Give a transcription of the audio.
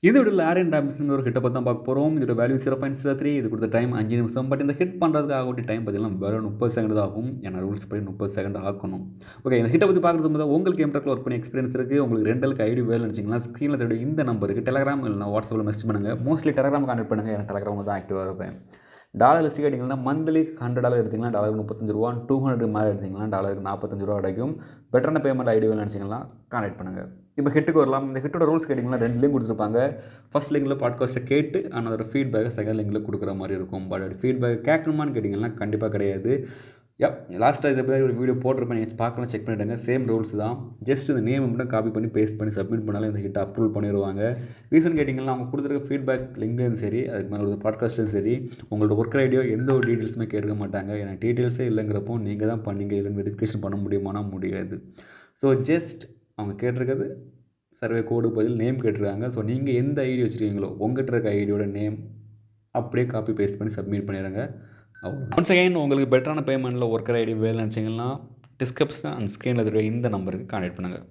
இந்த வீடியோவில் ஆரியன் டாபிஸ்ங்கிற ஒரு ஹிட்டை பற்றி தான் பார்க்க போகிறோம். இதோட வேல்யூ 0.03. இது கொடுத்த டைம் 5 நிமிஷம். பட் இந்த ஹிட் பண்ணுறதுக்கு ஆகக்கூடிய டைம் பார்த்தீங்கன்னா வெறும் 30 செகண்ட் தான் ஆகும். ஏன்னா ரூல்ஸ் படி 30 செகண்ட் ஆக்கணும். ஓகே, இந்த ஹிட்டை பற்றி பார்க்குறது போது உங்களுக்கு Mturkல ஒர்க் பண்ணி எக்ஸ்பீரியன்ஸ் இருக்குது, உங்களுக்கு ரெண்டலுக்கு ஐடி வேலை நினச்சிங்கன்னா ஸ்க்ரீனில் தேடி இந்த நம்பருக்கு டெலகிராம் இல்லைனா வாட்ஸ்அப்பில் மெசேஜ் பண்ணுங்கள். மோஸ்ட்லி டெலகிராம் கான்டெக்ட் பண்ணுங்கள். ஏன்னா டெலகிராம் தான் ஆக்டிவாக இருப்பேன். டாலர் லிஸ்ட்டு கேட்டிங்கன்னா மந்த்லி $100 எடுத்திங்கன்னா டாலருக்கு 35 ரூபா, 200 மேலே எடுத்திங்கன்னா டாலருக்கு 45 ரூபா கிடைக்கும். பெட்டரான பேமெண்ட் ஐடி வேலை நினச்சிங்கன்னா கான்டெக்ட் பண்ணுங்கள். இப்போ ஹிட்டுக்கு வரலாம். இந்த ஹிட்டோட ரூல்ஸ் கேட்டிங்கன்னா 2 லிங்க் கொடுத்துருப்பாங்க. ஃபஸ்ட் லிங்கில் பாட்காஸ்ட்டை கேட்டு ஆனால் அதோட ஃபீட்பேக்கை செகண்ட் லிங்கில் கொடுக்குற மாதிரி இருக்கும். பட் அது ஃபீட்பேக் கேட்கணுமான்னு கேட்டிங்கன்னா கண்டிப்பாக கிடையாது. லாஸ்ட்டாக இதை பற்றி ஒரு வீடியோ போட்டிருப்பேன், நீங்கள் பார்க்கலாம், செக் பண்ணிவிடுங்க. சேம் ரூல்ஸ் தான். ஜஸ்ட் இந்த நேம் மட்டும் காப்பி பண்ணி பேஸ்ட் பண்ணி சப்மிட் பண்ணாலும் இந்த ஹிட்டை அப்ரூவ் பண்ணிடுவாங்க. ரீசன் கேட்டிங்கன்னா அவங்க கொடுத்துருக்க ஃபீட்பேக் லிங்க்லேயும் சரி, அதுக்கு மேலே ஒரு பாட்காஸ்ட்லையும் சரி, உங்களோட ஒர்க் ஐடியோ எந்த ஒரு டீட்டெயில்ஸுமே கேட்க மாட்டாங்க. ஏன்னா டீட்டெயில்ஸே இல்லைங்கிறப்போ நீங்கள் தான் பண்ணீங்க, இல்லைன்னு வெரிஃபிகேஷன் பண்ண முடியுமானா முடியாது. ஸோ ஜஸ்ட் அவங்க கேட்டிருக்கிறது சர்வே கோடு பதில் நேம் கேட்டிருக்காங்க. ஸோ நீங்கள் எந்த ஐடி வச்சுருக்கீங்களோ உங்கள்கிட்ட இருக்க ஐடியோட நேம் அப்படியே காப்பி பேஸ்ட் பண்ணி சப்மிட் பண்ணிடுங்க. ஒன்ஸ் அகைன் உங்களுக்கு பெட்டரான பேமெண்ட்டில் ஒர்க்கர் ஐடி வேலை நினச்சிங்கன்னா டிஸ்கிரிப்ஷன் அண்ட் ஸ்க்ரீனில் இருக்கிற இந்த நம்பருக்கு கான்டெக்ட் பண்ணுங்கள்.